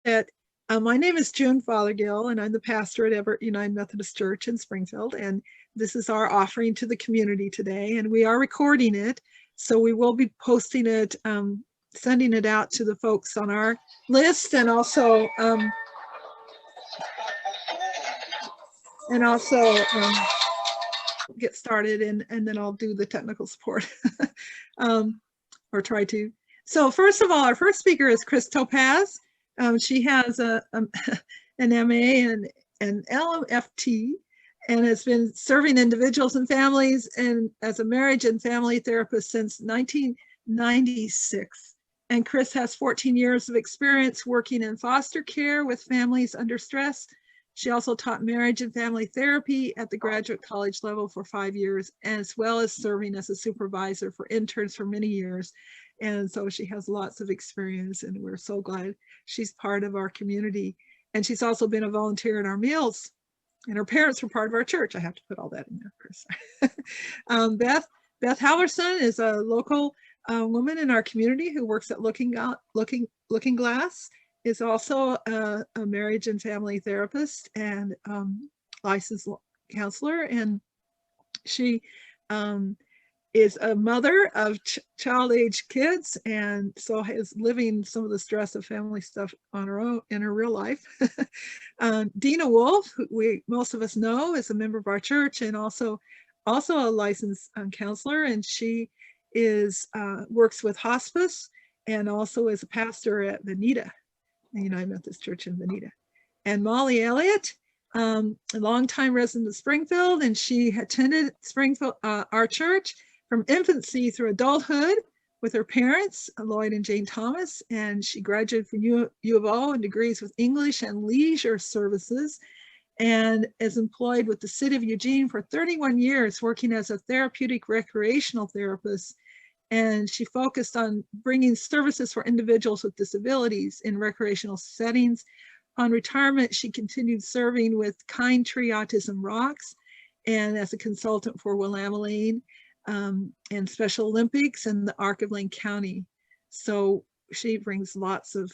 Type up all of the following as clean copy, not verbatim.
that my name is June Fothergill, and I'm the pastor at Ebbert United Methodist Church in Springfield. And this is our offering to the community today, and we are recording it. So we will be posting it, sending it out to the folks on our list, and also get started, and then I'll do the technical support or try to. So first of all, our first speaker is Chris Topaz. She has an MA and an LMFT and has been serving individuals and families and as a marriage and family therapist since 1996. And Chris has 14 years of experience working in foster care with families under stress. She also taught marriage and family therapy at the graduate college level for 5 years, as well as serving as a supervisor for interns for many years. And so she has lots of experience, and we're so glad she's part of our community. And she's also been a volunteer in our meals, and her parents were part of our church. I have to put all that in there, Chris. Beth Halverson is a local woman in our community who works at Looking Glass, is also a marriage and family therapist and licensed counselor. And she is a mother of child-age kids, and so is living some of the stress of family stuff on her own in her real life. Dina Wolf, who most of us know, is a member of our church and also a licensed counselor, and she is works with hospice and also is a pastor at Veneta, the United Methodist Church in Veneta. And Molly Elliott, a longtime resident of Springfield, and she attended Springfield, our church, from infancy through adulthood with her parents, Lloyd and Jane Thomas, and she graduated from U of O and degrees with English and leisure services, and is employed with the city of Eugene for 31 years, working as a therapeutic recreational therapist. And she focused on bringing services for individuals with disabilities in recreational settings. On retirement, she continued serving with Kind Tree Autism Rocks and as a consultant for Willamette and Special Olympics and the Arc of Lane County. So she brings lots of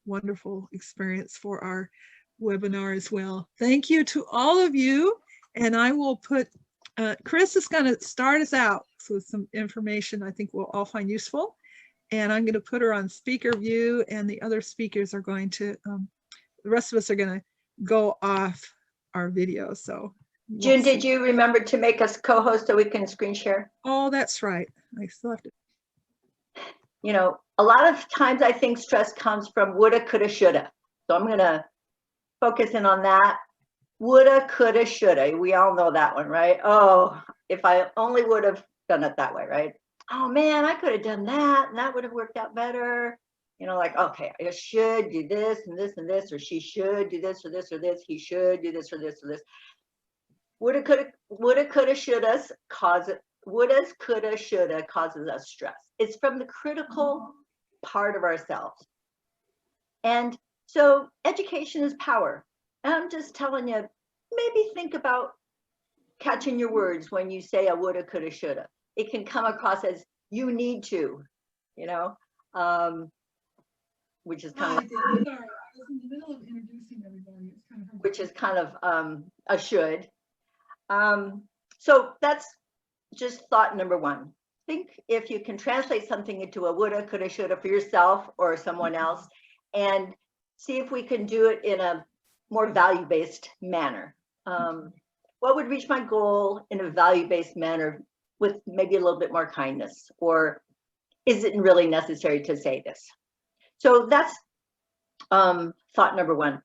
wonderful experience for our webinar as well. Thank you to all of you. And I will put, Chris is going to start us out with some information I think we'll all find useful. And I'm going to put her on speaker view, and the other speakers are going to, the rest of us are going to go off our video. So June, did you remember to make us co-host so we can screen share? Oh, that's right. I still have to. You know, a lot of times I think stress comes from woulda, coulda, shoulda. So I'm going to focus in on that. Woulda, coulda, shoulda. We all know that one, right? Oh, if I only would have done it that way, right? Oh man, I could have done that and that would have worked out better. You know, like, okay, I should do this and this and this, or she should do this or this or this. He should do this or this or this. Woulda, coulda, shoulda causes us stress. It's from the critical part of ourselves. And so education is power. And I'm just telling you, maybe think about catching your words when you say a woulda, coulda, shoulda. It can come across as you need to, you know, which is kind of, which is kind of a should. So that's just thought number one. Think if you can translate something into a woulda, coulda, shoulda for yourself or someone else, and see if we can do it in a more value-based manner. What would reach my goal in a value-based manner with maybe a little bit more kindness? Or is it really necessary to say this? So that's thought number one.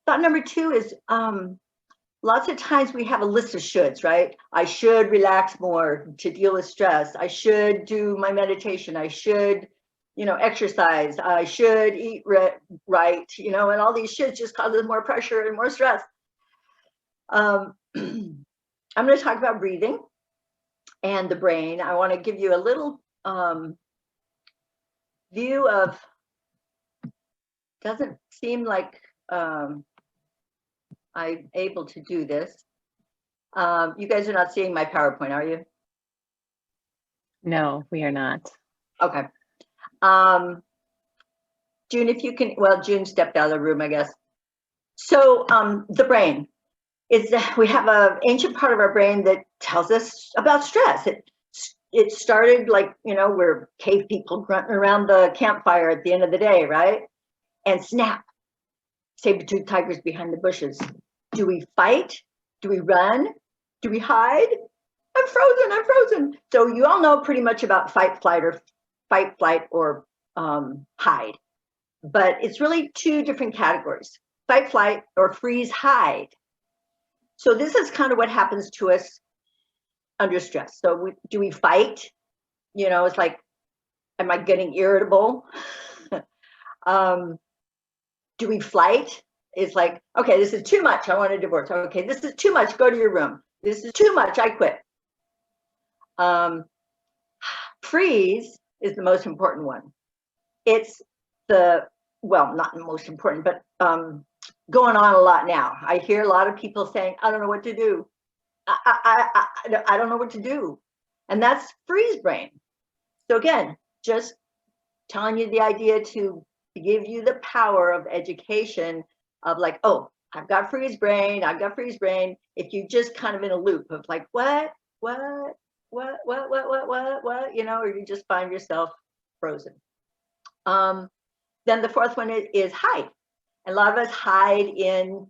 Thought number two is lots of times we have a list of shoulds, right? I should relax more to deal with stress. I should do my meditation. I should, you know, exercise. I should eat right, you know, and all these shoulds just causes more pressure and more stress. I'm going to talk about breathing and the brain. I want to give you a little view of, doesn't seem like I'm able to do this. You guys are not seeing my PowerPoint, are you? No, we are not. Okay. June, if you can, well, June stepped out of the room, I guess. So the brain is, we have an ancient part of our brain that tells us about stress. It started like, we're cave people grunting around the campfire at the end of the day, right? And snap, saber-toothed tigers behind the bushes. Do we fight? Do we run? Do we hide? I'm frozen, I'm frozen. So you all know pretty much about fight, flight, or hide. But it's really two different categories: fight, flight, or freeze, hide. So this is kind of what happens to us under stress. So do we fight? It's like, am I getting irritable? Do we flight? It's like, okay, this is too much, I want a divorce. Okay, this is too much, go to your room. This is too much, I quit. Freeze is the most important one. It's not the most important, but going on a lot now. I hear a lot of people saying, I don't know what to do. I don't know what to do. And that's freeze brain. So again, just telling you the idea to give you the power of education of like, oh, I've got freeze brain. If you just kind of in a loop of like, what, or you just find yourself frozen. Then the fourth one is hide. A lot of us hide in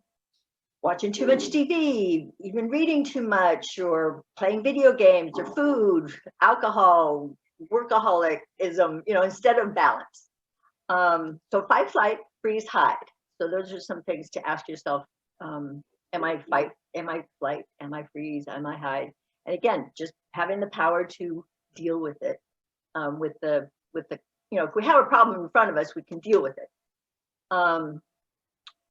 watching too much TV, even reading too much, or playing video games, or food, alcohol, workaholism, instead of balance. So fight, flight, freeze, hide. So those are some things to ask yourself. Am I fight? Am I flight? Am I freeze? Am I hide? And again, just having the power to deal with it. If we have a problem in front of us, we can deal with it.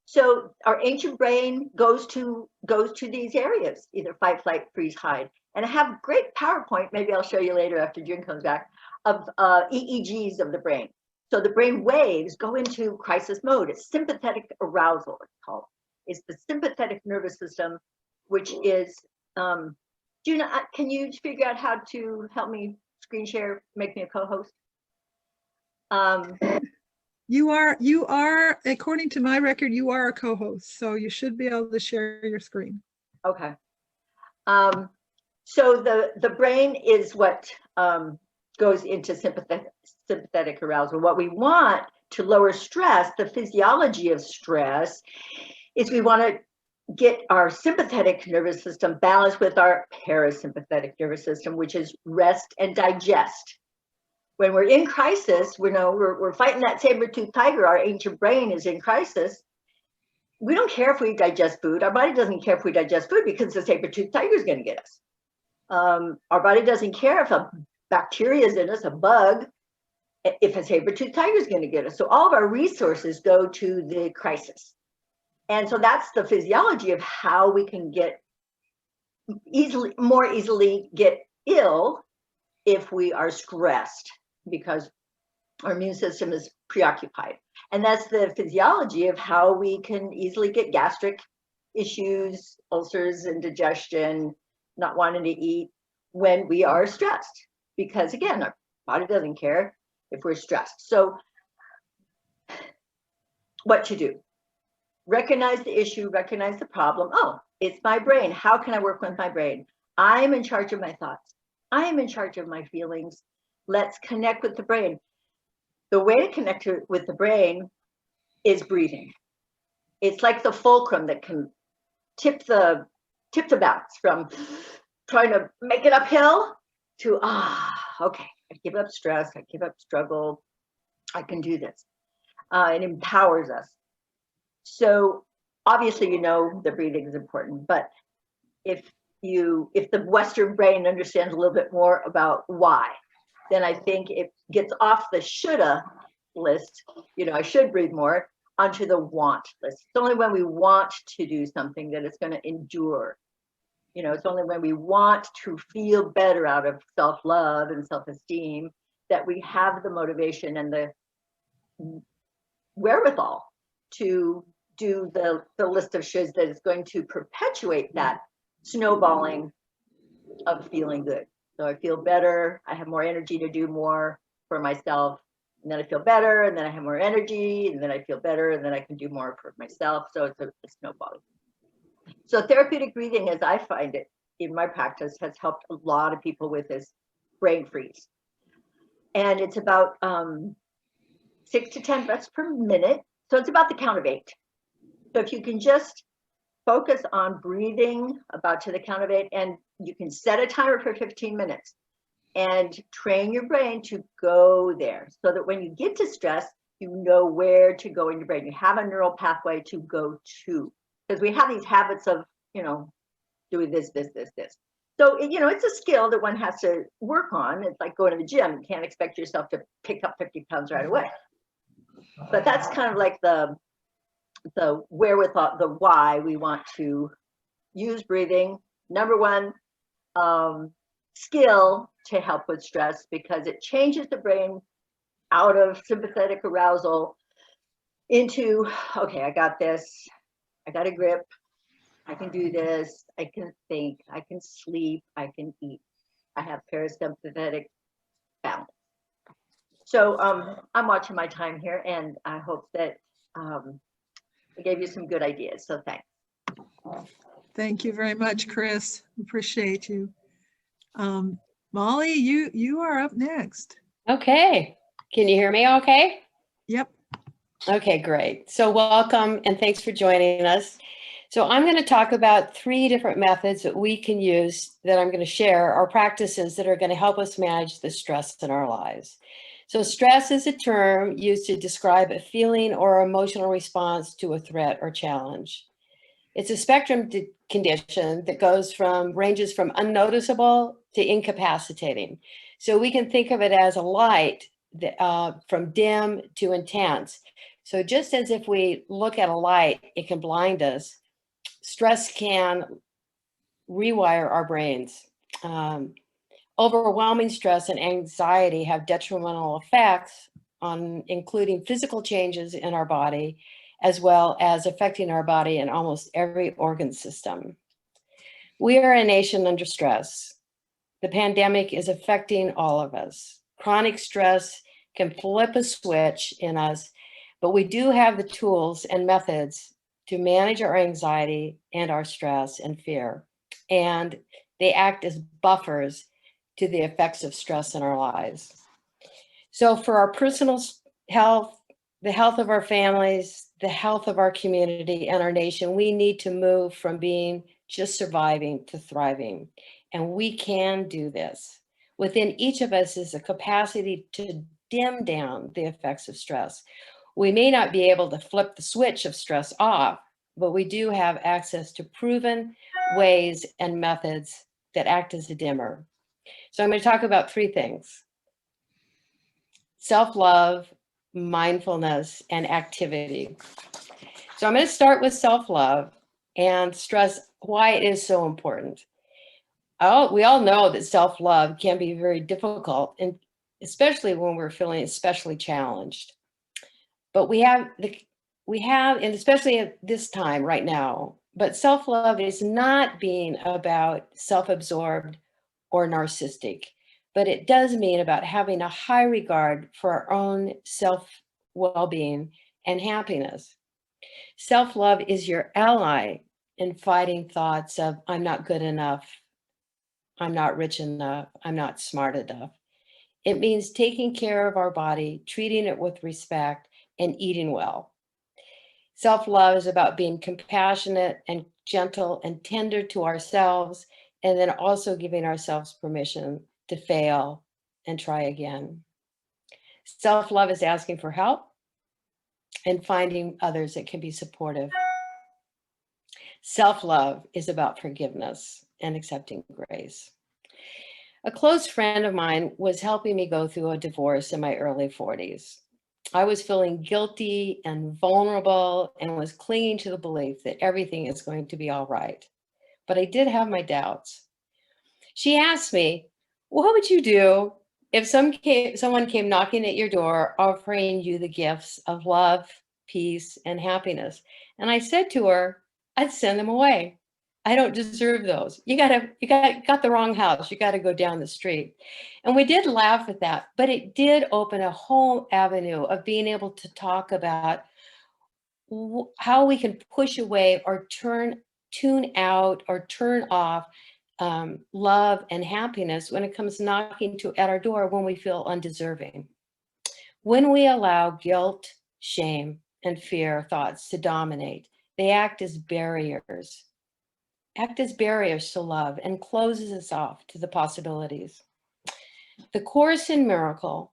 So our ancient brain goes to these areas, either fight, flight, freeze, hide. And I have great PowerPoint, maybe I'll show you later after June comes back, of EEGs of the brain. So the brain waves go into crisis mode. It's sympathetic arousal, it's called. It's the sympathetic nervous system, which is, June, can you figure out how to help me screen share, make me a co-host? You are, according to my record, you are a co-host, so you should be able to share your screen. Okay. So the brain is what goes into sympathetic arousal. What we want to lower stress, the physiology of stress, is we want to get our sympathetic nervous system balanced with our parasympathetic nervous system, which is rest and digest. When we're in crisis, we're fighting that saber-toothed tiger. Our ancient brain is in crisis. We don't care if we digest food. Our body doesn't care if we digest food because the saber-toothed tiger is going to get us. Our body doesn't care if a bacteria is in us, a bug, if a saber-toothed tiger is going to get us. So all of our resources go to the crisis. And so that's the physiology of how we can get more easily get ill if we are stressed, because our immune system is preoccupied. And that's the physiology of how we can easily get gastric issues, ulcers, indigestion, not wanting to eat when we are stressed. Because again, our body doesn't care if we're stressed. So what to do? Recognize the issue, recognize the problem. Oh, it's my brain. How can I work with my brain? I'm in charge of my thoughts. I am in charge of my feelings. Let's connect with the brain. The way to connect with the brain is breathing. It's like the fulcrum that can tip the balance from trying to make it uphill to, okay, I give up stress, I give up struggle, I can do this. It empowers us. So obviously, the breathing is important, but if the Western brain understands a little bit more about why, then I think it gets off the shoulda list, I should breathe more, onto the want list. It's only when we want to do something that it's going to endure. It's only when we want to feel better out of self-love and self-esteem that we have the motivation and the wherewithal to do the list of shoulds that is going to perpetuate that snowballing of feeling good. So I feel better, I have more energy to do more for myself, and then I feel better, and then I have more energy, and then I feel better, and then I can do more for myself. So it's a snowball. So therapeutic breathing, as I find it in my practice, has helped a lot of people with this brain freeze. And it's about 6 to 10 breaths per minute. So it's about the count of 8. So if you can just focus on breathing about to the count of 8, and you can set a timer for 15 minutes and train your brain to go there so that when you get to stress, you know where to go in your brain. You have a neural pathway to go to, because we have these habits of, doing this. So, it's a skill that one has to work on. It's like going to the gym. You can't expect yourself to pick up 50 pounds right away. But that's kind of like the wherewithal, the why we want to use breathing. Number one, skill to help with stress, because it changes the brain out of sympathetic arousal into, okay, I got this, I got a grip, I can do this, I can think, I can sleep, I can eat, I have parasympathetic balance. So I'm watching my time here, and I hope that I gave you some good ideas. So thanks. Thank you very much, Chris. Appreciate you. Molly, you are up next. Okay. Can you hear me okay? Yep. Okay, great. So welcome and thanks for joining us. So I'm going to talk about 3 different methods that we can use that I'm going to share, or practices that are going to help us manage the stress in our lives. So stress is a term used to describe a feeling or emotional response to a threat or challenge. It's a spectrum condition that ranges from unnoticeable to incapacitating. So we can think of it as a light from dim to intense. So just as if we look at a light, it can blind us. Stress can rewire our brains. Overwhelming stress and anxiety have detrimental effects on including physical changes in our body, as well as affecting our body in almost every organ system. We are a nation under stress. The pandemic is affecting all of us. Chronic stress can flip a switch in us, but we do have the tools and methods to manage our anxiety and our stress and fear. And they act as buffers to the effects of stress in our lives. So for our personal health, the health of our families, the health of our community and our nation, we need to move from being just surviving to thriving. And we can do this. Within each of us is a capacity to dim down the effects of stress. We may not be able to flip the switch of stress off, but we do have access to proven ways and methods that act as a dimmer. So I'm going to talk about 3 things: self-love, mindfulness, and activity. So I'm going to start with self-love and stress why it is so important. We all know that self-love can be very difficult, and especially when we're feeling especially challenged. But we have, and especially at this time right now, but self-love is not being about self-absorbed or narcissistic, but it does mean about having a high regard for our own self-well-being and happiness. Self-love is your ally in fighting thoughts of, I'm not good enough, I'm not rich enough, I'm not smart enough. It means taking care of our body, treating it with respect, and eating well. Self-love is about being compassionate and gentle and tender to ourselves, and then also giving ourselves permission to fail and try again. Self-love is asking for help and finding others that can be supportive. Self-love is about forgiveness and accepting grace. A close friend of mine was helping me go through a divorce in my early 40s. I was feeling guilty and vulnerable and was clinging to the belief that everything is going to be all right. But I did have my doubts. She asked me, what would you do if someone came knocking at your door offering you the gifts of love, peace, and happiness? And I said to her, I'd send them away. I don't deserve those. You got the wrong house. You got to go down the street. And we did laugh at that, but it did open a whole avenue of being able to talk about how we can push away or tune out or turn off love and happiness when it comes knocking at our door when we feel undeserving. When we allow guilt, shame, and fear thoughts to dominate, they act as barriers to love and closes us off to the possibilities. The Course in Miracle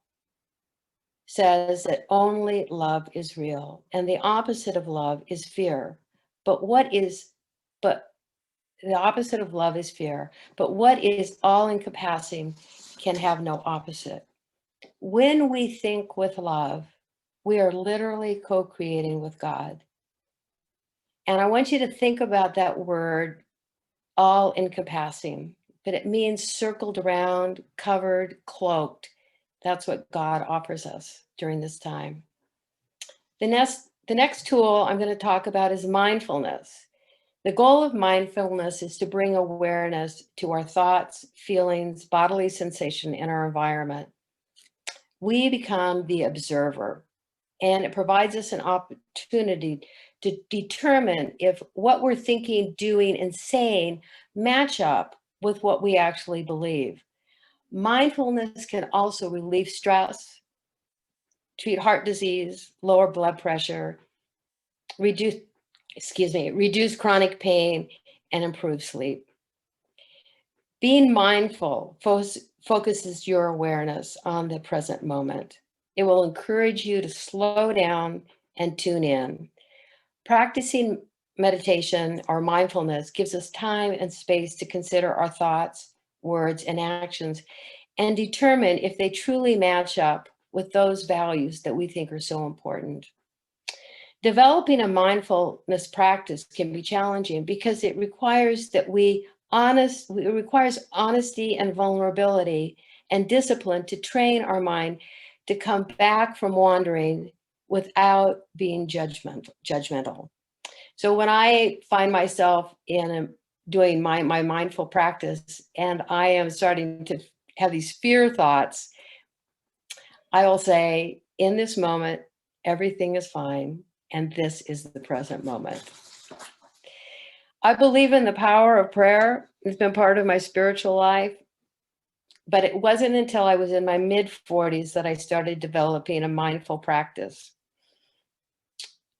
says that only love is real, and the opposite of love is fear. But the opposite of love is fear. But what is all-encompassing can have no opposite. When we think with love, we are literally co-creating with God. And I want you to think about that word, all-encompassing, but it means circled around, covered, cloaked. That's what God offers us during this time. The next tool I'm going to talk about is mindfulness. The goal of mindfulness is to bring awareness to our thoughts, feelings, bodily sensation, and our environment. We become the observer, and it provides us an opportunity to determine if what we're thinking, doing, and saying match up with what we actually believe. Mindfulness can also relieve stress, treat heart disease, lower blood pressure, reduce chronic pain, and improve sleep. Being mindful focuses your awareness on the present moment. It will encourage you to slow down and tune in. Practicing meditation or mindfulness gives us time and space to consider our thoughts, words, and actions and determine if they truly match up with those values that we think are so important. Developing a mindfulness practice can be challenging because it requires honesty and vulnerability and discipline to train our mind to come back from wandering without being judgmental. So when I find myself doing my mindful practice and I am starting to have these fear thoughts, I will say, in this moment, everything is fine, and this is the present moment. I believe in the power of prayer. It's been part of my spiritual life, but it wasn't until I was in my mid-40s that I started developing a mindful practice.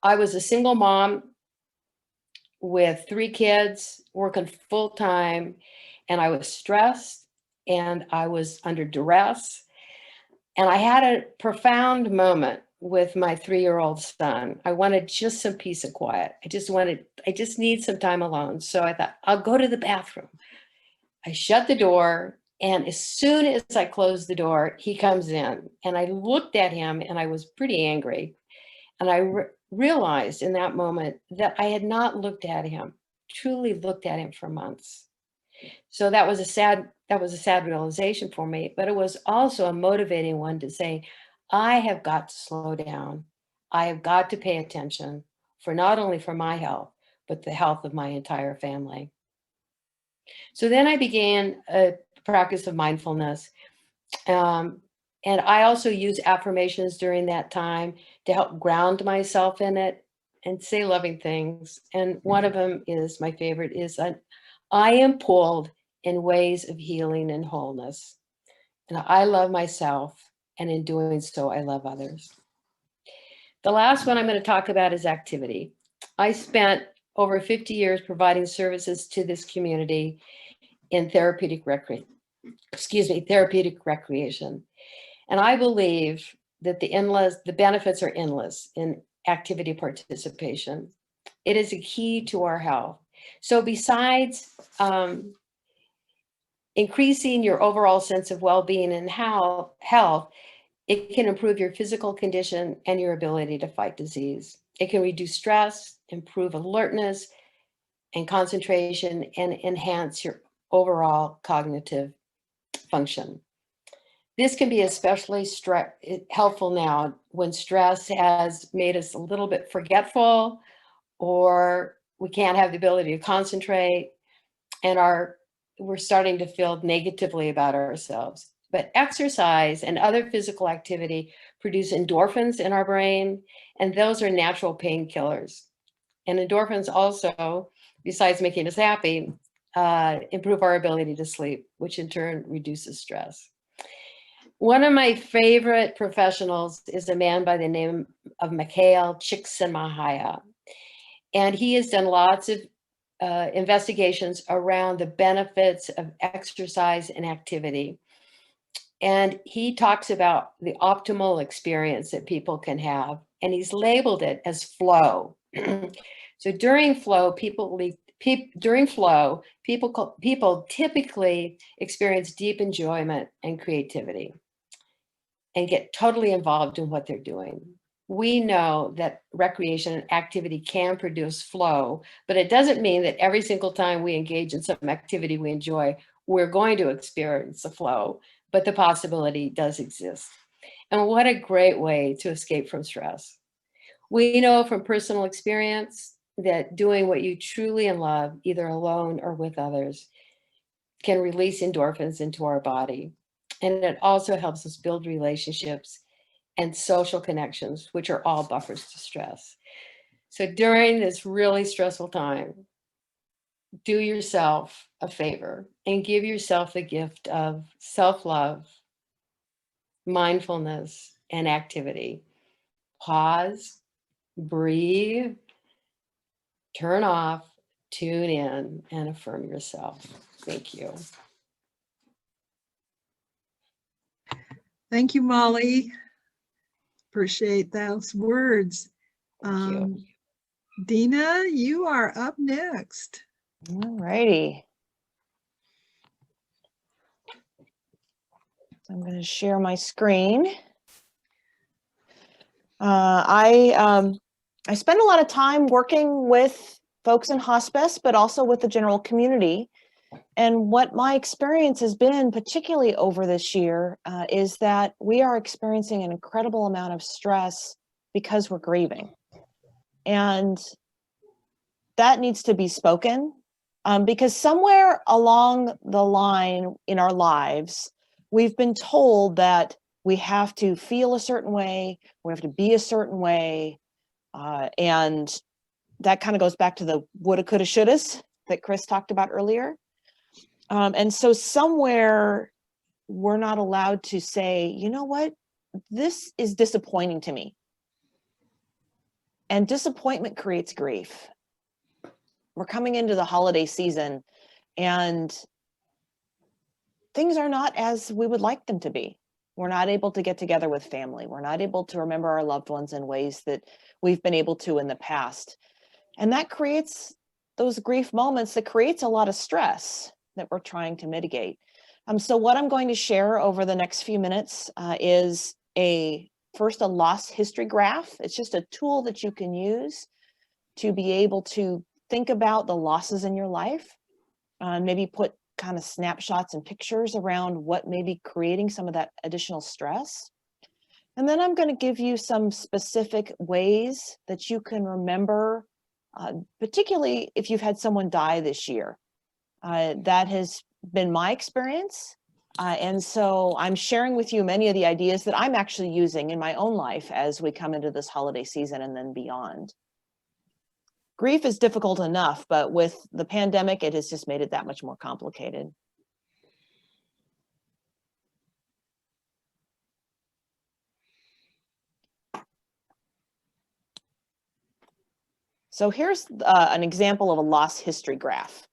I was a single mom with 3 kids, working full-time, and I was stressed and I was under duress. And I had a profound moment with my 3-year-old son. I wanted just some peace and quiet. I just need some time alone. So I thought, I'll go to the bathroom. I shut the door, and as soon as I closed the door, he comes in, and I looked at him and I was pretty angry. And I realized in that moment that I had not truly looked at him for months. So that was a sad realization for me, but it was also a motivating one to say, I have got to slow down. I have got to pay attention for not only for my health, but the health of my entire family. So then I began a practice of mindfulness. And I also use affirmations during that time to help ground myself in it and say loving things. And one of them is, my favorite is, I am pulled in ways of healing and wholeness. And I love myself, and in doing so, I love others. The last one I'm going to talk about is activity. I spent over 50 years providing services to this community in therapeutic recreation. And I believe that the benefits are endless in activity participation. It is a key to our health. So besides increasing your overall sense of well-being and health, it can improve your physical condition and your ability to fight disease. It can reduce stress, improve alertness and concentration, and enhance your overall cognitive function. This can be especially helpful now when stress has made us a little bit forgetful, or we can't have the ability to concentrate, and we're starting to feel negatively about ourselves. But exercise and other physical activity produce endorphins in our brain, and those are natural painkillers. And endorphins also, besides making us happy, improve our ability to sleep, which in turn reduces stress. One of my favorite professionals is a man by the name of Mikhail Csikszentmihalyi. And he has done lots of investigations around the benefits of exercise and activity. And he talks about the optimal experience that people can have, and he's labeled it as flow. So during flow, people typically experience deep enjoyment and creativity and get totally involved in what they're doing. We know that recreation and activity can produce flow, but it doesn't mean that every single time we engage in some activity we enjoy, we're going to experience the flow, but the possibility does exist. And what a great way to escape from stress. We know from personal experience that doing what you truly love, either alone or with others, can release endorphins into our body. And it also helps us build relationships and social connections, which are all buffers to stress. So during this really stressful time, do yourself a favor and give yourself the gift of self-love, mindfulness, and activity. Pause, breathe, turn off, tune in, and affirm yourself. Thank you. Thank you, Molly. Appreciate those words. Thank you. Dina, you are up next. All righty. I'm going to share my screen. I spend a lot of time working with folks in hospice, but also with the general community. And what my experience has been, particularly over this year, is that we are experiencing an incredible amount of stress because we're grieving. And that needs to be spoken, because somewhere along the line in our lives, we've been told that we have to feel a certain way, we have to be a certain way, and that kind of goes back to the woulda, coulda, shouldas that Chris talked about earlier. And so somewhere we're not allowed to say, you know what, this is disappointing to me. And disappointment creates grief. We're coming into the holiday season and things are not as we would like them to be. We're not able to get together with family. We're not able to remember our loved ones in ways that we've been able to in the past. And that creates those grief moments, that creates a lot of stress that we're trying to mitigate. So what I'm going to share over the next few minutes is first a loss history graph. It's just a tool that you can use to be able to think about the losses in your life, maybe put kind of snapshots and pictures around what may be creating some of that additional stress. And then I'm going to give you some specific ways that you can remember, particularly if you've had someone die this year. That has been my experience. And so I'm sharing with you many of the ideas that I'm actually using in my own life as we come into this holiday season and then beyond. Grief is difficult enough, but with the pandemic, it has just made it that much more complicated. So here's an example of a loss history graph.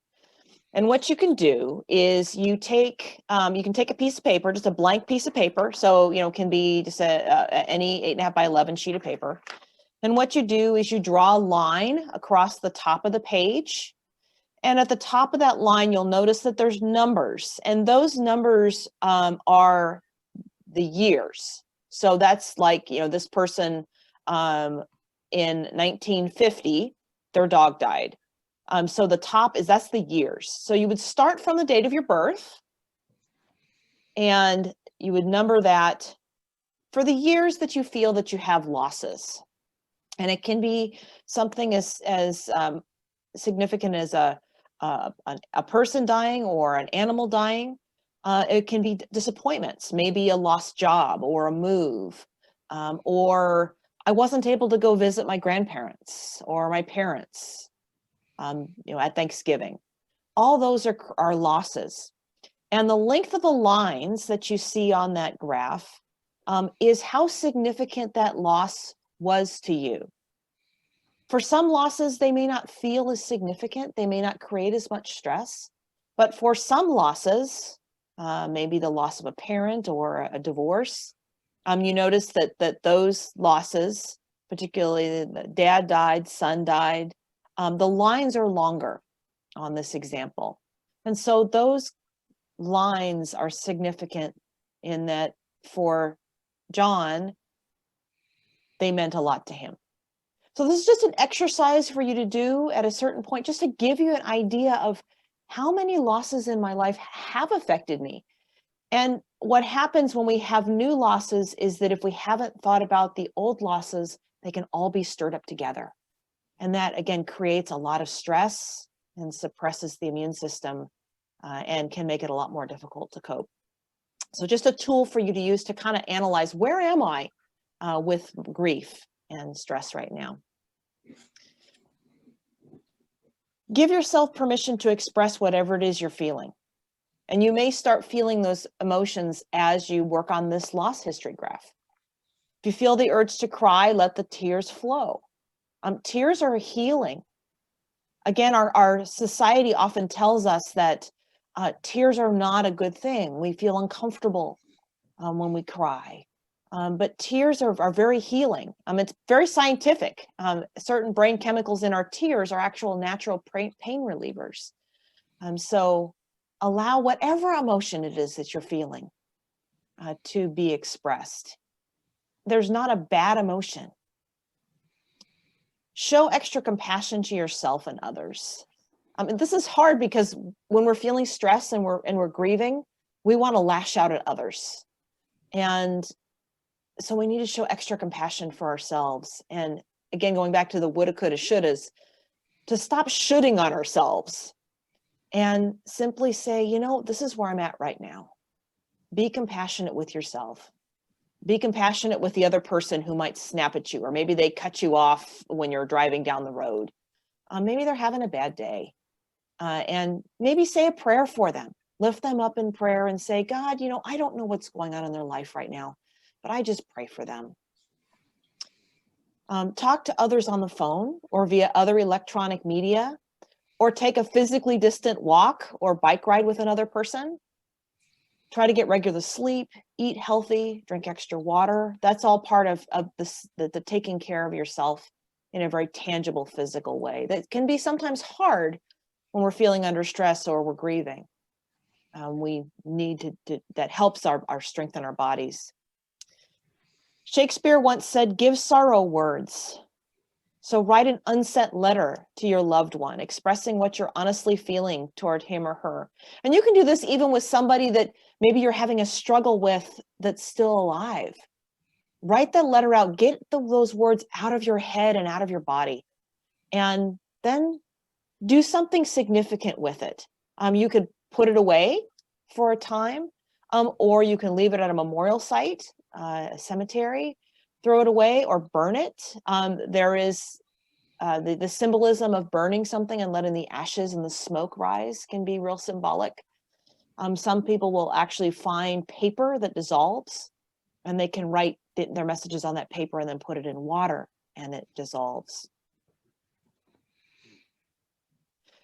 And what you can do is you can take a piece of paper, just a blank piece of paper. So, you know, it can be just any 8.5 by 11 sheet of paper. And what you do is you draw a line across the top of the page. And at the top of that line, you'll notice that there's numbers. And those numbers are the years. So that's like, you know, this person in 1950, their dog died. So the top that's the years. So you would start from the date of your birth and you would number that for the years that you feel that you have losses. And it can be something as significant as a a person dying or an animal dying. It can be disappointments, maybe a lost job or a move, or I wasn't able to go visit my grandparents or my parents, at Thanksgiving. All those are losses. And the length of the lines that you see on that graph is how significant that loss was to you. For some losses, they may not feel as significant. They may not create as much stress. But for some losses, maybe the loss of a parent or a divorce, you notice that those losses, particularly the dad died, son died, the lines are longer on this example. And so those lines are significant in that for John, they meant a lot to him. So this is just an exercise for you to do at a certain point, just to give you an idea of how many losses in my life have affected me. And what happens when we have new losses is that if we haven't thought about the old losses, they can all be stirred up together. And that, again, creates a lot of stress and suppresses the immune system and can make it a lot more difficult to cope. So just a tool for you to use to kind of analyze, where am I with grief and stress right now? Give yourself permission to express whatever it is you're feeling. And you may start feeling those emotions as you work on this loss history graph. If you feel the urge to cry, let the tears flow. Tears are healing. Again, our society often tells us that tears are not a good thing. We feel uncomfortable when we cry. But tears are very healing. It's very scientific. Certain brain chemicals in our tears are actual natural pain relievers. So allow whatever emotion it is that you're feeling to be expressed. There's not a bad emotion. Show extra compassion to yourself and others. This is hard because when we're feeling stress and we're grieving, we want to lash out at others. And so we need to show extra compassion for ourselves. And again, going back to the woulda, coulda, shouldas, to stop shoulding on ourselves and simply say, this is where I'm at right now. Be compassionate with yourself. Be compassionate with the other person who might snap at you, or maybe they cut you off when you're driving down the road. Maybe they're having a bad day. And maybe say a prayer for them. Lift them up in prayer and say, God, I don't know what's going on in their life right now, but I just pray for them. Talk to others on the phone or via other electronic media, or take a physically distant walk or bike ride with another person. Try to get regular sleep, eat healthy, drink extra water. That's all part of the taking care of yourself in a very tangible physical way. That can be sometimes hard when we're feeling under stress or we're grieving. We need that helps our strength in our bodies. Shakespeare once said, give sorrow words. So write an unsent letter to your loved one, expressing what you're honestly feeling toward him or her. And you can do this even with somebody that maybe you're having a struggle with that's still alive. Write that letter out, get those words out of your head and out of your body, and then do something significant with it. You could put it away for a time, or you can leave it at a memorial site, a cemetery, throw it away or burn it. There is the symbolism of burning something and letting the ashes and the smoke rise can be real symbolic. Some people will actually find paper that dissolves, and they can write their messages on that paper and then put it in water and it dissolves.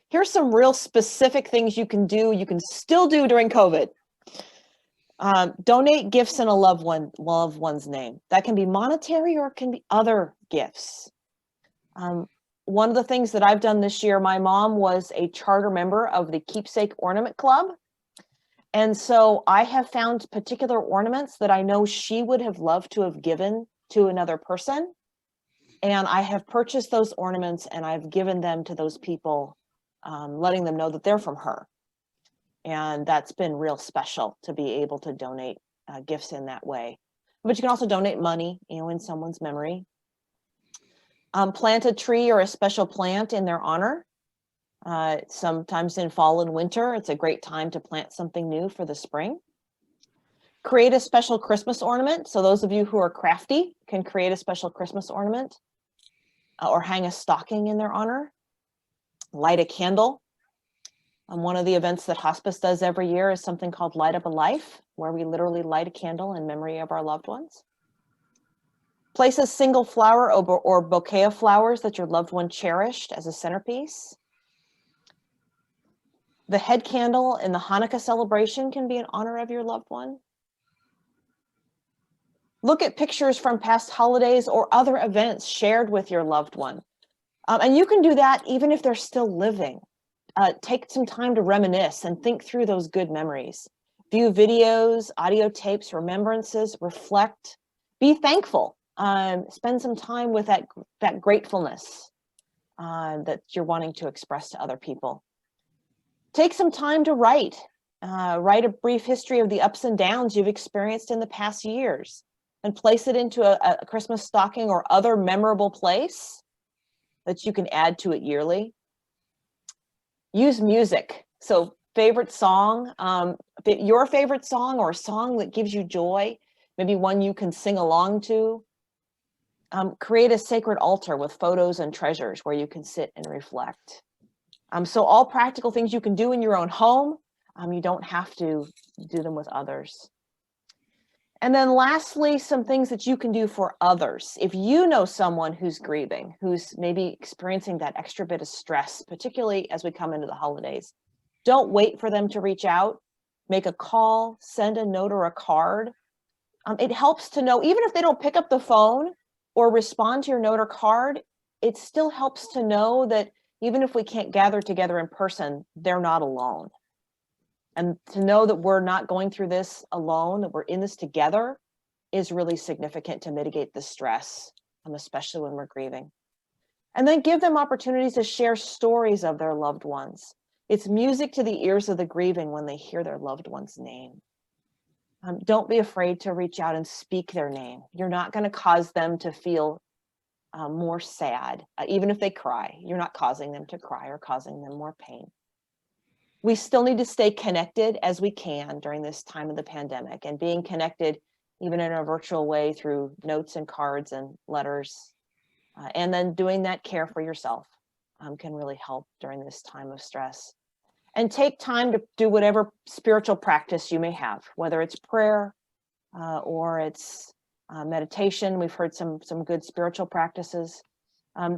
Here's some real specific things you can do. You can still do during COVID. Donate gifts in a loved one's name. That can be monetary or it can be other gifts. One of the things that I've done this year, my mom was a charter member of the Keepsake Ornament Club. And so I have found particular ornaments that I know she would have loved to have given to another person. And I have purchased those ornaments and I've given them to those people, letting them know that they're from her. And that's been real special to be able to donate gifts in that way. But you can also donate money, in someone's memory. Plant a tree or a special plant in their honor. Sometimes in fall and winter, it's a great time to plant something new for the spring. Create a special Christmas ornament. So those of you who are crafty can create a special Christmas ornament or hang a stocking in their honor. Light a candle. One of the events that hospice does every year is something called Light Up a Life, where we literally light a candle in memory of our loved ones. Place a single flower or bouquet of flowers that your loved one cherished as a centerpiece. The head candle in the Hanukkah celebration can be in honor of your loved one. Look at pictures from past holidays or other events shared with your loved one. And you can do that even if they're still living. Take some time to reminisce and think through those good memories. View videos, audio tapes, remembrances, reflect, be thankful. Spend some time with that gratefulness that you're wanting to express to other people. Take some time to write. Write a brief history of the ups and downs you've experienced in the past years and place it into a Christmas stocking or other memorable place that you can add to it yearly. Use music. So favorite song, your favorite song or a song that gives you joy, maybe one you can sing along to. Create a sacred altar with photos and treasures where you can sit and reflect. So all practical things you can do in your own home. You don't have to do them with others. And then lastly, some things that you can do for others. If you know someone who's grieving, who's maybe experiencing that extra bit of stress, particularly as we come into the holidays, don't wait for them to reach out. Make a call, send a note or a card. It helps to know, even if they don't pick up the phone or respond to your note or card, it still helps to know that even if we can't gather together in person, they're not alone. And to know that we're not going through this alone, that we're in this together, is really significant to mitigate the stress, especially when we're grieving. And then give them opportunities to share stories of their loved ones. It's music to the ears of the grieving when they hear their loved one's name. Don't be afraid to reach out and speak their name. You're not going to cause them to feel more sad. Even if they cry, you're not causing them to cry or causing them more pain. We still need to stay connected as we can during this time of the pandemic, and being connected even in a virtual way through notes and cards and letters. And then doing that care for yourself can really help during this time of stress. And take time to do whatever spiritual practice you may have, whether it's prayer or it's meditation. We've heard some good spiritual practices.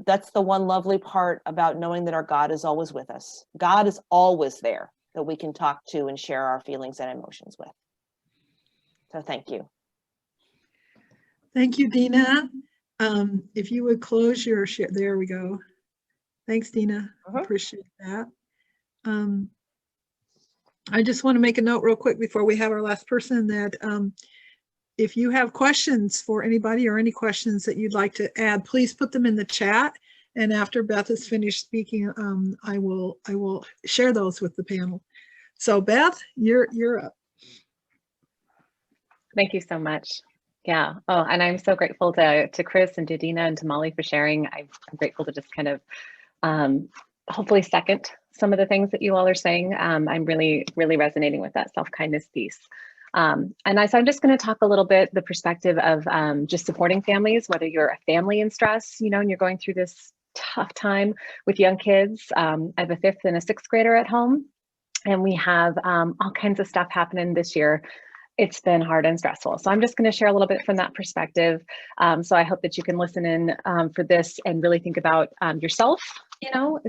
That's the one lovely part about knowing that our God is always with us. God is always there that we can talk to and share our feelings and emotions with. So thank you. Thank you, Dina. If you would close your share, there we go. Thanks, Dina. Appreciate that. I just want to make a note real quick before we have our last person that if you have questions for anybody or any questions that you'd like to add, please put them in the chat. And after Beth is finished speaking, I will share those with the panel. So Beth, you're up. Thank you so much. Yeah. Oh, and I'm so grateful to Chris and to Dina and to Molly for sharing. I'm grateful to just kind of hopefully second some of the things that you all are saying. I'm really resonating with that self-kindness piece. So I'm just going to talk a little bit the perspective of just supporting families, whether you're a family in stress, and you're going through this tough time with young kids. I have a 5th and a 6th grader at home, and we have all kinds of stuff happening this year. It's been hard and stressful. So I'm just going to share a little bit from that perspective. So I hope that you can listen in for this and really think about yourself,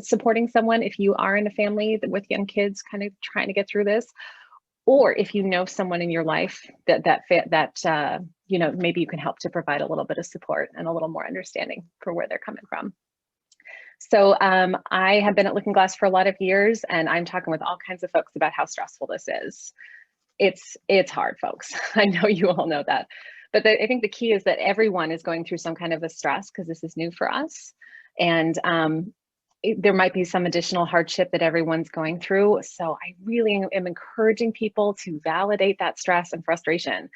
supporting someone if you are in a family with young kids kind of trying to get through this. Or if you know someone in your life that maybe you can help to provide a little bit of support and a little more understanding for where they're coming from. So I have been at Looking Glass for a lot of years, and I'm talking with all kinds of folks about how stressful this is. It's hard, folks. I know you all know that. But I think the key is that everyone is going through some kind of a stress because this is new for us. And there might be some additional hardship that everyone's going through. So I really am encouraging people to validate that stress and frustration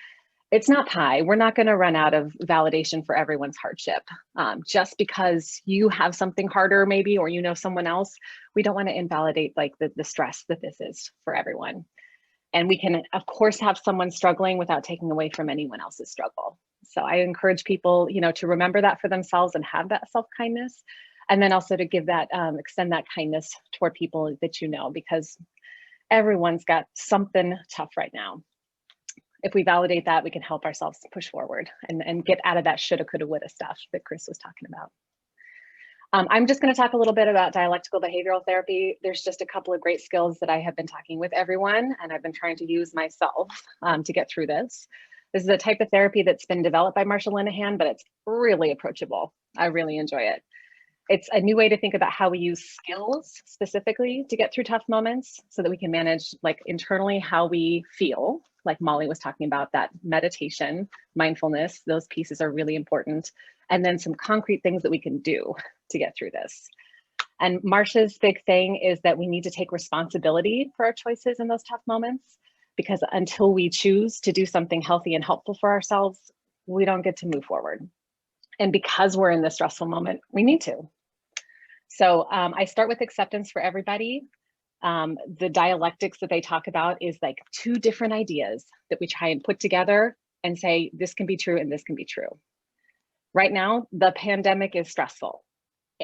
It's not pie. We're not going to run out of validation for everyone's hardship. Just because you have something harder maybe, or you know someone else, we don't want to invalidate like the stress that this is for everyone. And we can, of course, have someone struggling without taking away from anyone else's struggle. So I encourage people, you know, to remember that for themselves and have that self-kindness. And then also to give that, extend that kindness toward people that you know, because everyone's got something tough right now. If we validate that, we can help ourselves push forward and get out of that shoulda, coulda, woulda stuff that Chris was talking about. I'm just going to talk a little bit about dialectical behavioral therapy. There's just a couple of great skills that I have been talking with everyone, and I've been trying to use myself to get through this. This is a type of therapy that's been developed by Marsha Linehan, but it's really approachable. I really enjoy it. It's a new way to think about how we use skills specifically to get through tough moments so that we can manage like internally how we feel, like Molly was talking about, that meditation, mindfulness, those pieces are really important. And then some concrete things that we can do to get through this. And Marsha's big thing is that we need to take responsibility for our choices in those tough moments, because until we choose to do something healthy and helpful for ourselves, we don't get to move forward. And because we're in this stressful moment, we need to. So I start with acceptance for everybody. The dialectics that they talk about is like two different ideas that we try and put together and say, this can be true and this can be true. Right now, the pandemic is stressful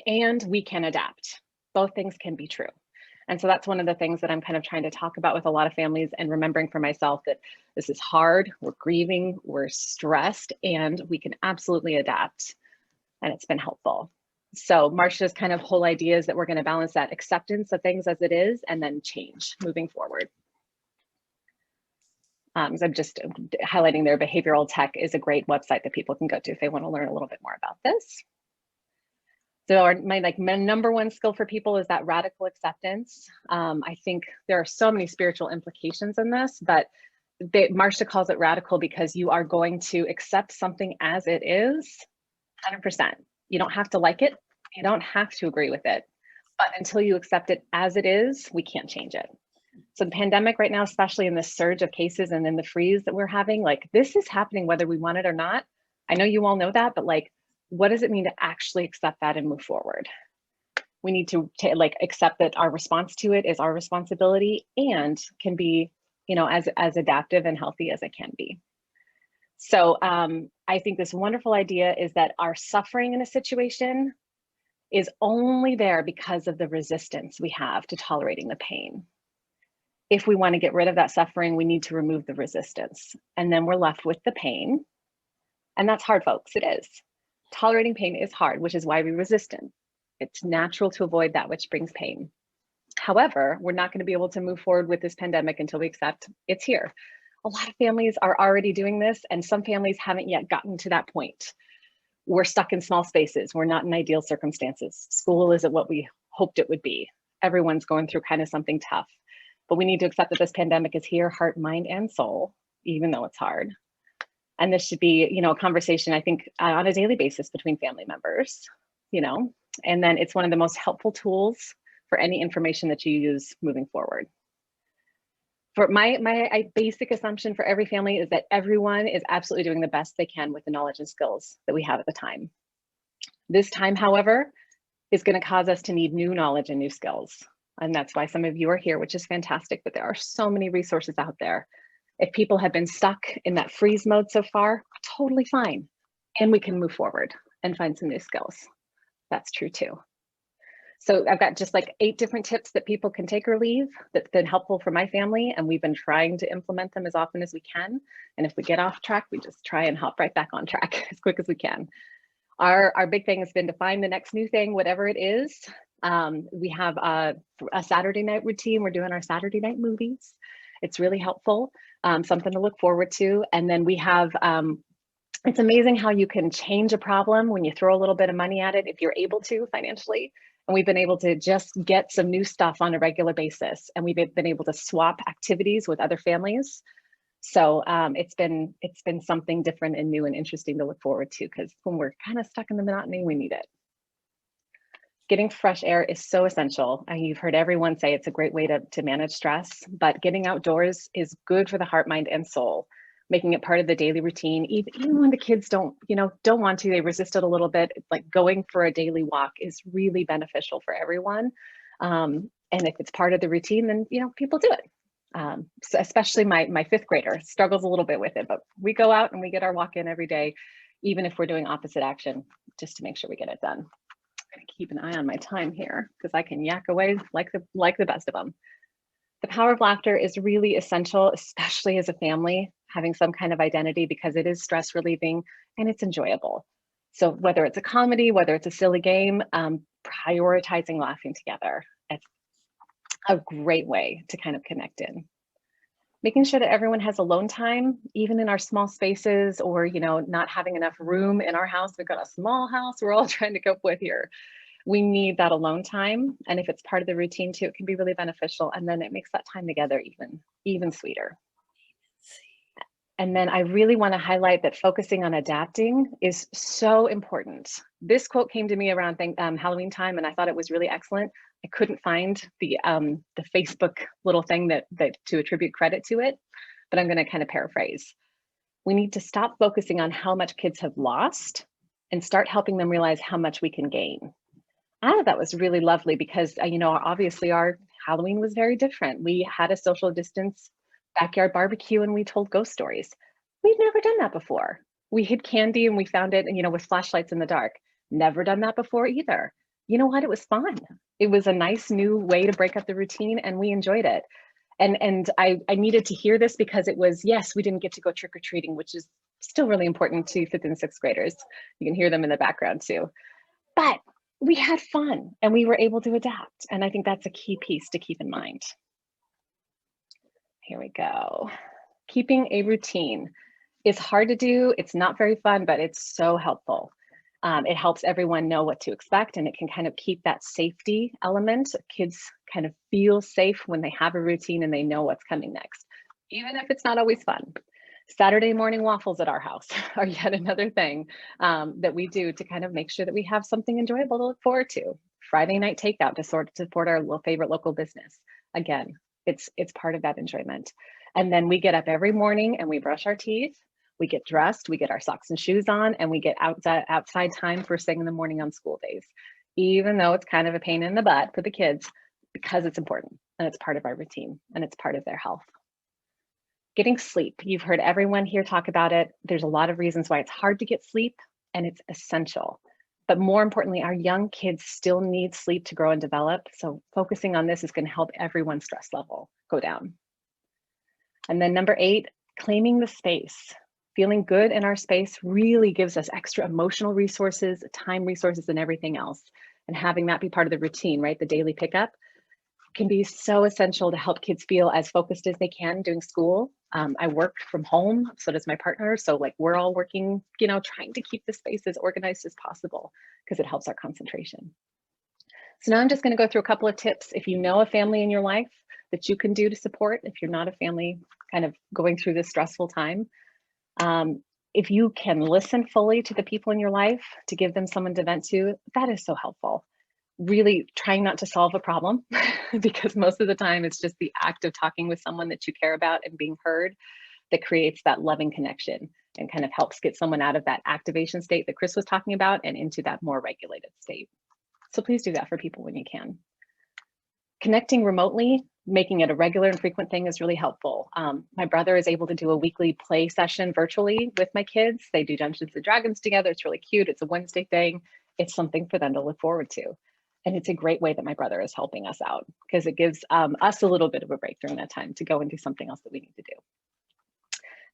and we can adapt. Both things can be true. And so that's one of the things that I'm kind of trying to talk about with a lot of families, and remembering for myself that this is hard, we're grieving, we're stressed, and we can absolutely adapt. And it's been helpful. So Marsha's kind of whole idea is that we're going to balance that acceptance of things as it is and then change moving forward. So I'm just highlighting their behavioral tech is a great website that people can go to if they want to learn a little bit more about this. So my number one skill for people is that radical acceptance. I think there are so many spiritual implications in this, but Marsha calls it radical because you are going to accept something as it is 100%. You don't have to like it. You don't have to agree with it. But until you accept it as it is, we can't change it. So the pandemic right now, especially in this surge of cases and in the freeze that we're having, like this is happening whether we want it or not. I know you all know that, but like, what does it mean to actually accept that and move forward? We need to like accept that our response to it is our responsibility and can be, you know, as adaptive and healthy as it can be. So I think this wonderful idea is that our suffering in a situation is only there because of the resistance we have to tolerating the pain. If we want to get rid of that suffering, we need to remove the resistance, and then we're left with the pain. And that's hard, folks. It is. Tolerating pain is hard, which is why we resist it. It's natural to avoid that which brings pain. However, we're not going to be able to move forward with this pandemic until we accept it's here. A lot of families are already doing this, and some families haven't yet gotten to that point. We're stuck in small spaces. We're not in ideal circumstances. School isn't what we hoped it would be. Everyone's going through kind of something tough. But we need to accept that this pandemic is here, heart, mind, and soul, even though it's hard. And this should be, you know, a conversation, I think, on a daily basis between family members, you know, and then it's one of the most helpful tools for any information that you use moving forward. For my basic assumption for every family is that everyone is absolutely doing the best they can with the knowledge and skills that we have at the time. This time, however, is going to cause us to need new knowledge and new skills. And that's why some of you are here, which is fantastic, but there are so many resources out there. If people have been stuck in that freeze mode so far, totally fine. And we can move forward and find some new skills. That's true too. So I've got just like 8 different tips that people can take or leave that's been helpful for my family. And we've been trying to implement them as often as we can. And if we get off track, we just try and hop right back on track as quick as we can. Our big thing has been to find the next new thing, whatever it is. We have a Saturday night routine. We're doing our Saturday night movies. It's really helpful, something to look forward to. And then we have, it's amazing how you can change a problem when you throw a little bit of money at it, if you're able to financially. And we've been able to just get some new stuff on a regular basis. And we've been able to swap activities with other families. So it's been something different and new and interesting to look forward to, because when we're kind of stuck in the monotony, we need it. Getting fresh air is so essential. And you've heard everyone say it's a great way to manage stress, but getting outdoors is good for the heart, mind, and soul. making it part of the daily routine, even when the kids don't want to, they resist it a little bit. It's like going for a daily walk is really beneficial for everyone. And if it's part of the routine, then, people do it. So especially my fifth grader struggles a little bit with it, but we go out and we get our walk in every day, even if we're doing opposite action, just to make sure we get it done. I'm gonna keep an eye on my time here because I can yak away like the best of them. The power of laughter is really essential, especially as a family, having some kind of identity, because it is stress relieving and it's enjoyable. So whether it's a comedy, whether it's a silly game, prioritizing laughing together, it's a great way to kind of connect in. Making sure that everyone has alone time, even in our small spaces, or not having enough room in our house. We've got a small house we're all trying to cope with here. We need that alone time. And if it's part of the routine too, it can be really beneficial. And then it makes that time together even sweeter. And then I really want to highlight that focusing on adapting is so important. This quote came to me around Halloween time, and I thought it was really excellent. I couldn't find the Facebook little thing that to attribute credit to it, but I'm going to kind of paraphrase. We need to stop focusing on how much kids have lost and start helping them realize how much we can gain. I thought that was really lovely because, obviously our Halloween was very different. We had a social distance backyard barbecue and we told ghost stories. We've never done that before. We hid candy and we found it, with flashlights in the dark. Never done that before either. You know what? It was fun. It was a nice new way to break up the routine and we enjoyed it. And I needed to hear this because it was, yes, we didn't get to go trick-or-treating, which is still really important to 5th and 6th graders. You can hear them in the background too. But we had fun and we were able to adapt. And I think that's a key piece to keep in mind. Here we go. Keeping a routine is hard to do. It's not very fun, but it's so helpful. It helps everyone know what to expect, and it can kind of keep that safety element. Kids kind of feel safe when they have a routine and they know what's coming next, even if it's not always fun. Saturday morning waffles at our house are yet another thing that we do to kind of make sure that we have something enjoyable to look forward to. Friday night takeout to support our favorite local business. Again, it's part of that enjoyment. And then we get up every morning and we brush our teeth. We get dressed, we get our socks and shoes on, and we get outside time first thing in the morning on school days, even though it's kind of a pain in the butt for the kids, because it's important and it's part of our routine and it's part of their health. Getting sleep. You've heard everyone here talk about it. There's a lot of reasons why it's hard to get sleep, and it's essential. But more importantly, our young kids still need sleep to grow and develop. So focusing on this is going to help everyone's stress level go down. And then number 8, claiming the space. Feeling good in our space really gives us extra emotional resources, time resources, and everything else. And having that be part of the routine, right? The daily pickup can be so essential to help kids feel as focused as they can doing school. I work from home, so does my partner. So we're all working, trying to keep the space as organized as possible because it helps our concentration. So now I'm just going to go through a couple of tips. If you know a family in your life that you can do to support, if you're not a family kind of going through this stressful time, if you can listen fully to the people in your life to give them someone to vent to, that is so helpful. Really trying not to solve a problem because most of the time it's just the act of talking with someone that you care about and being heard that creates that loving connection and kind of helps get someone out of that activation state that Chris was talking about and into that more regulated state. So please do that for people when you can. Connecting remotely, making it a regular and frequent thing is really helpful. My brother is able to do a weekly play session virtually with my kids. They do Dungeons and Dragons together. It's really cute. It's a Wednesday thing. It's something for them to look forward to. And it's a great way that my brother is helping us out because it gives us a little bit of a break during that time to go and do something else that we need to do.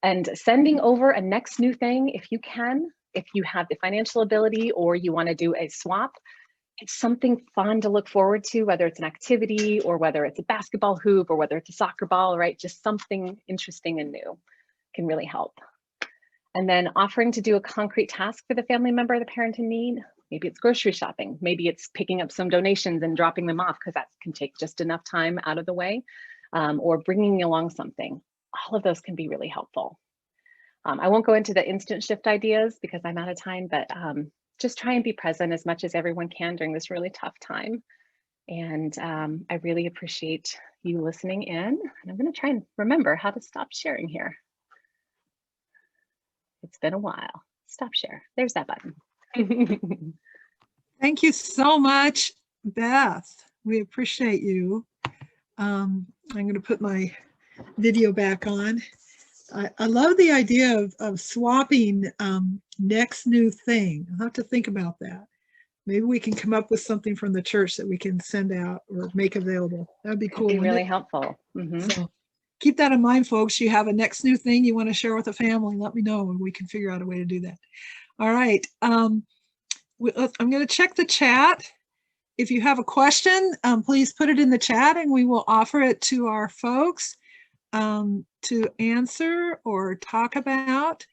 And sending over a next new thing, if you can, if you have the financial ability or you want to do a swap, it's something fun to look forward to, whether it's an activity or whether it's a basketball hoop or whether it's a soccer ball, right? Just something interesting and new can really help. And then offering to do a concrete task for the family member or the parent in need. Maybe it's grocery shopping. Maybe it's picking up some donations and dropping them off because that can take just enough time out of the way, or bringing along something. All of those can be really helpful. I won't go into the instant shift ideas because I'm out of time, but just try and be present as much as everyone can during this really tough time. And I really appreciate you listening in. And I'm going to try and remember how to stop sharing here. It's been a while. Stop share. There's that button. Thank you so much, Beth. We appreciate you. I'm going to put my video back on. I love the idea of swapping next new thing. I'll have to think about that. Maybe we can come up with something from the church that we can send out or make available. That'd be cool. It'd be wouldn't really it? helpful. So keep that in mind, folks. You have a next new thing you want to share with the family, let me know and we can figure out a way to do that. All right. I'm going to check the chat. If you have a question, please put it in the chat and we will offer it to our folks to answer or talk about.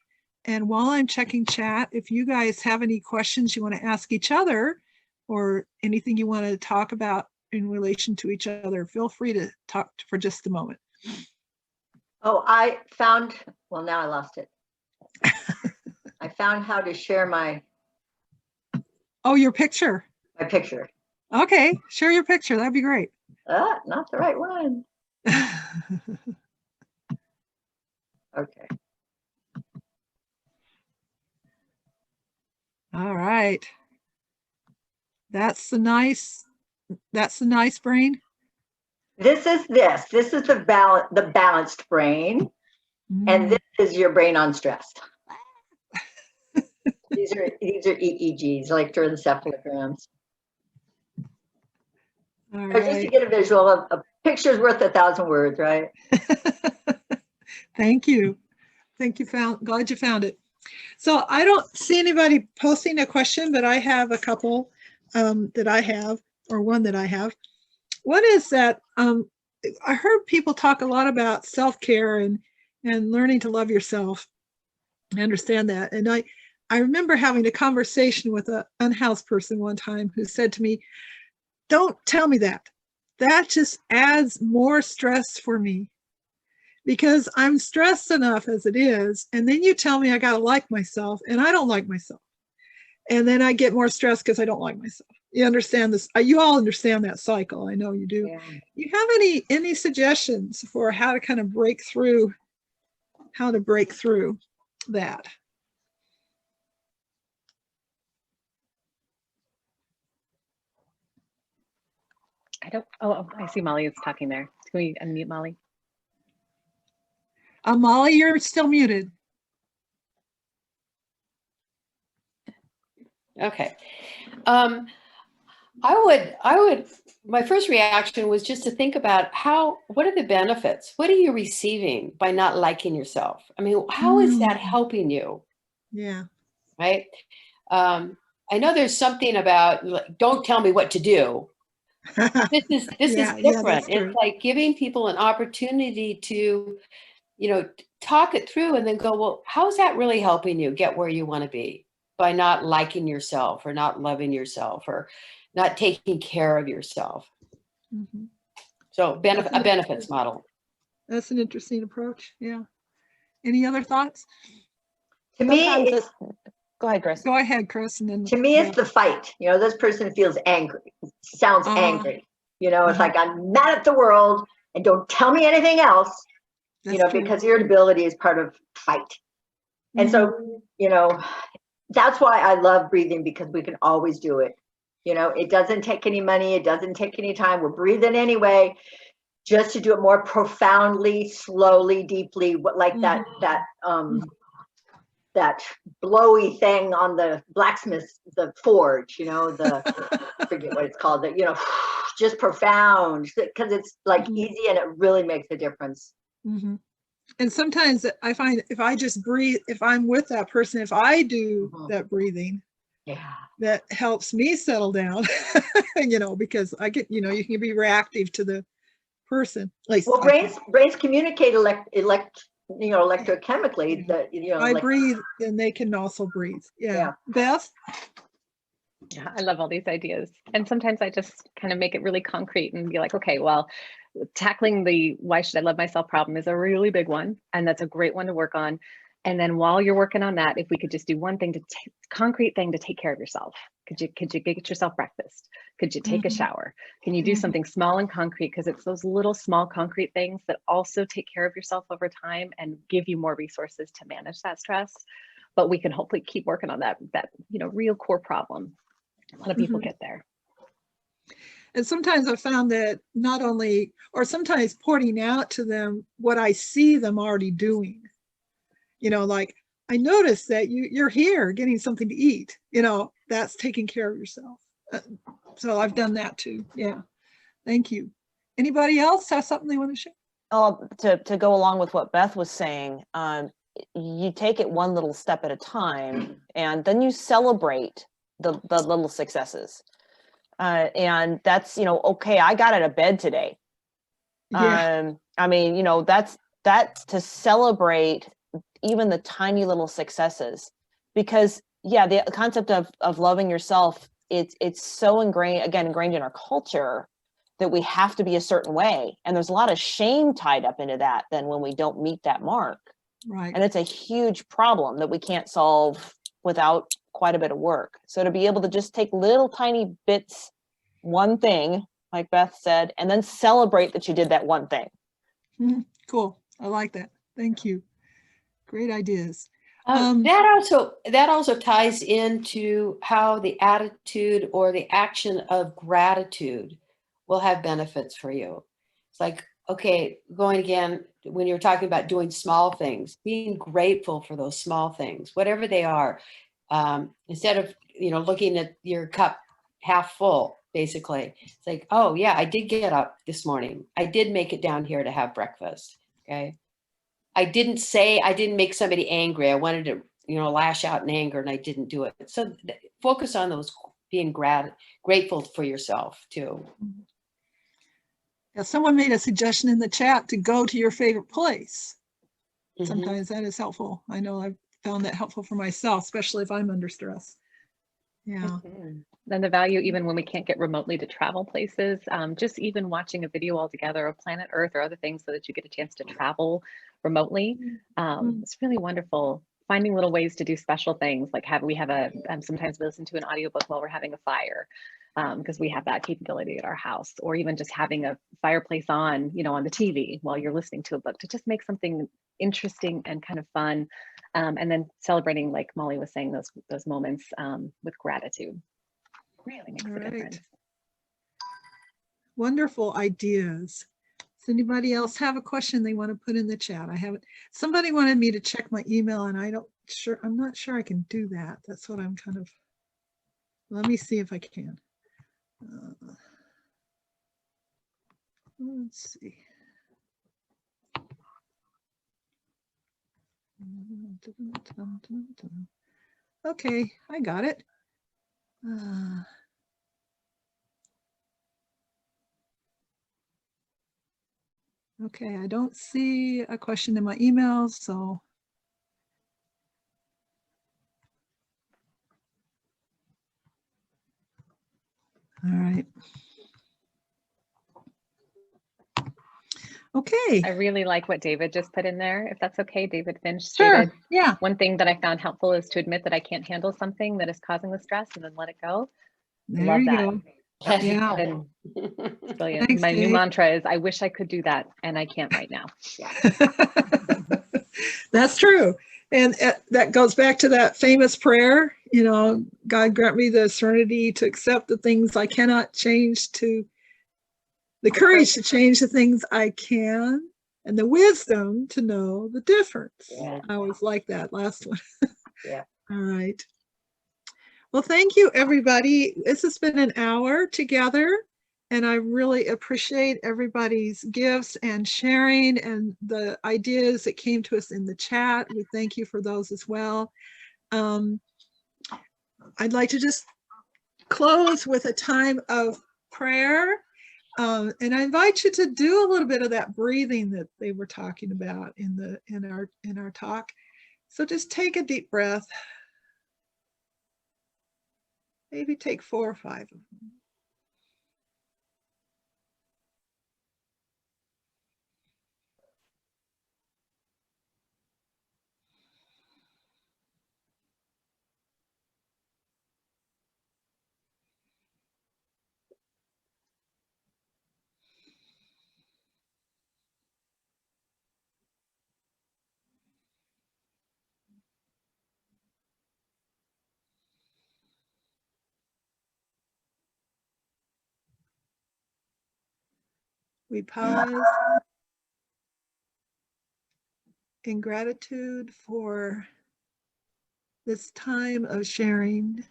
And while I'm checking chat, if you guys have any questions you want to ask each other or anything you want to talk about in relation to each other, feel free to talk for just a moment. Oh, I found, well, now I lost it. I found how to share my your picture. picture. Okay, share your picture. That'd be great. Not the right one. Okay. All right. That's the nice brain. This is the balanced brain, and this is your brain on stress. These are EEGs, electroencephalograms. All Just to right. get a visual, a picture's worth 1,000 words, right? Thank you. Glad you found it. So I don't see anybody posting a question, but I have a couple that I have, or one that I have. One is that I heard people talk a lot about self-care and learning to love yourself. I understand that. And I remember having a conversation with an unhoused person one time who said to me, don't tell me that. That just adds more stress for me because I'm stressed enough as it is. And then you tell me I got to like myself and I don't like myself. And then I get more stressed because I don't like myself. You understand this? You all understand that cycle. I know you do. Yeah. You have any suggestions for how to kind of break through that? I see Molly is talking there. Can we unmute Molly? Molly, you're still muted. Okay. My first reaction was just to think about what are the benefits? What are you receiving by not liking yourself? I mean, how is that helping you? Yeah. Right. I know there's something about don't tell me what to do. This is different. It's like giving people an opportunity to, talk it through and then go, well, how's that really helping you get where you want to be by not liking yourself or not loving yourself or not taking care of yourself? Mm-hmm. So a benefits model. That's an interesting approach. Yeah. Any other thoughts? To me, go ahead, Chris. Go ahead, Chris. And then to me, it's the fight. This person feels angry, sounds angry. It's like I'm mad at the world and don't tell me anything else, because irritability is part of fight. And so, that's why I love breathing because we can always do it. It doesn't take any money. It doesn't take any time. We're breathing anyway, just to do it more profoundly, slowly, deeply, like that blowy thing on the blacksmith, the forge, I forget what it's called, just profound, because it's like easy and it really makes a difference. Mm-hmm. And sometimes I find if I just breathe, if I'm with that person, if I do that breathing, that helps me settle down, because I get, you can be reactive to the person. Well, brains communicate electrochemically. I breathe and they can also breathe. Yeah. Beth? Yeah, I love all these ideas. And sometimes I just kind of make it really concrete and be like, okay, well, tackling the why should I love myself problem is a really big one. And that's a great one to work on. And then while you're working on that, if we could just do one thing concrete thing to take care of yourself. Could you get yourself breakfast? Could you take a shower? Can you do something small and concrete? Because it's those little small concrete things that also take care of yourself over time and give you more resources to manage that stress. but we can hopefully keep working on that, real core problem. A lot of people Mhm. get there. And sometimes I found that not only, or sometimes pointing out to them what I see them already doing, like I noticed that you're here getting something to eat, that's taking care of yourself. So I've done that too. Yeah. Thank you. Anybody else have something they want to share? To go along with what Beth was saying, you take it one little step at a time, and then you celebrate the little successes. And that's, okay, I got out of bed today. Yeah. I mean, that's to celebrate even the tiny little successes, because the concept of loving yourself, it's so ingrained in our culture that we have to be a certain way. And there's a lot of shame tied up into that then when we don't meet that mark. Right. And it's a huge problem that we can't solve without quite a bit of work. So to be able to just take little tiny bits, one thing, like Beth said, and then celebrate that you did that one thing. Cool. I like that. Thank you. Great ideas. That also ties into how the attitude or the action of gratitude will have benefits for you. It's like, okay, going again, when you're talking about doing small things, being grateful for those small things, whatever they are, instead of, looking at your cup half full, basically, it's like, oh yeah, I did get up this morning. I did make it down here to have breakfast. Okay. I didn't make somebody angry. I wanted to, lash out in anger, and I didn't do it. So focus on those, being grateful for yourself too. Yeah, someone made a suggestion in the chat to go to your favorite place. Mhm. Sometimes that is helpful. I know I've found that helpful for myself, especially if I'm under stress. Yeah. Then the value, even when we can't get remotely to travel places, just even watching a video altogether of Planet Earth or other things so that you get a chance to travel remotely. It's really wonderful. Finding little ways to do special things, like sometimes we listen to an audiobook while we're having a fire, because we have that capability at our house, or even just having a fireplace on, on the TV while you're listening to a book, to just make something interesting and kind of fun. And then celebrating, like Molly was saying, those moments with gratitude really makes a difference. Wonderful ideas. Does anybody else have a question they want to put in the chat? Somebody wanted me to check my email, and I'm not sure I can do that. That's what I'm let me see if I can. Let's see. Okay, I got it. Okay, I don't see a question in my email, so. All right. Okay. I really like what David just put in there. If that's okay, David Finch Sure. stated, Yeah. one thing that I found helpful is to admit that I can't handle something that is causing the stress and then let it go. There Love you that. go. Yeah. And it's brilliant. Thanks, My new Dave. mantra is, I wish I could do that, and I can't right now. That's true. And that goes back to that famous prayer, God grant me the serenity to accept the things I cannot change, to the courage to change the things I can, and the wisdom to know the difference. Yeah. I always like that last one. Yeah. All right. Well, thank you, everybody. This has been an hour together, and I really appreciate everybody's gifts and sharing and the ideas that came to us in the chat. We thank you for those as well. I'd like to just close with a time of prayer. And I invite you to do a little bit of that breathing that they were talking about in our talk. So just take a deep breath. Maybe take 4 or 5 of them. We pause in gratitude for this time of sharing,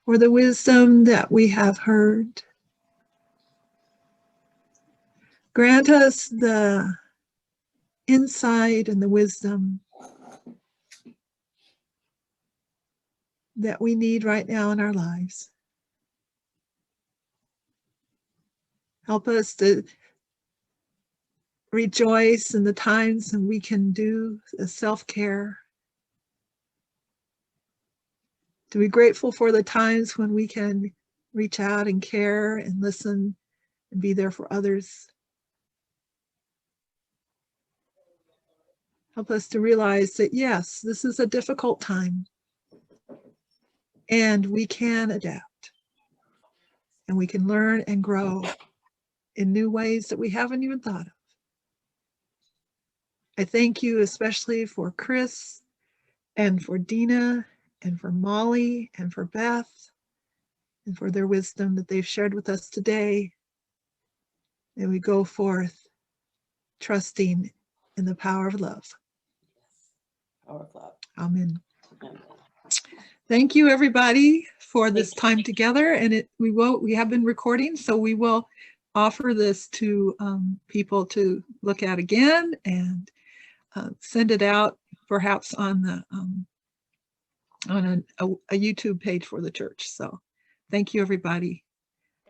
for the wisdom that we have heard. Grant us the insight and the wisdom that we need right now in our lives. Help us to rejoice in the times when we can do self-care. To be grateful for the times when we can reach out and care and listen and be there for others. Help us to realize that, yes, this is a difficult time and we can adapt and we can learn and grow in new ways that we haven't even thought of. I thank you especially for Chris and for Dina and for Molly and for Beth and for their wisdom that they've shared with us today. And we go forth trusting in the power of love. Power of love. Amen. Amen. Thank you, everybody, for this time together. And we have been recording, so we will offer this to people to look at again and send it out, perhaps on the on a YouTube page for the church. So, thank you, everybody.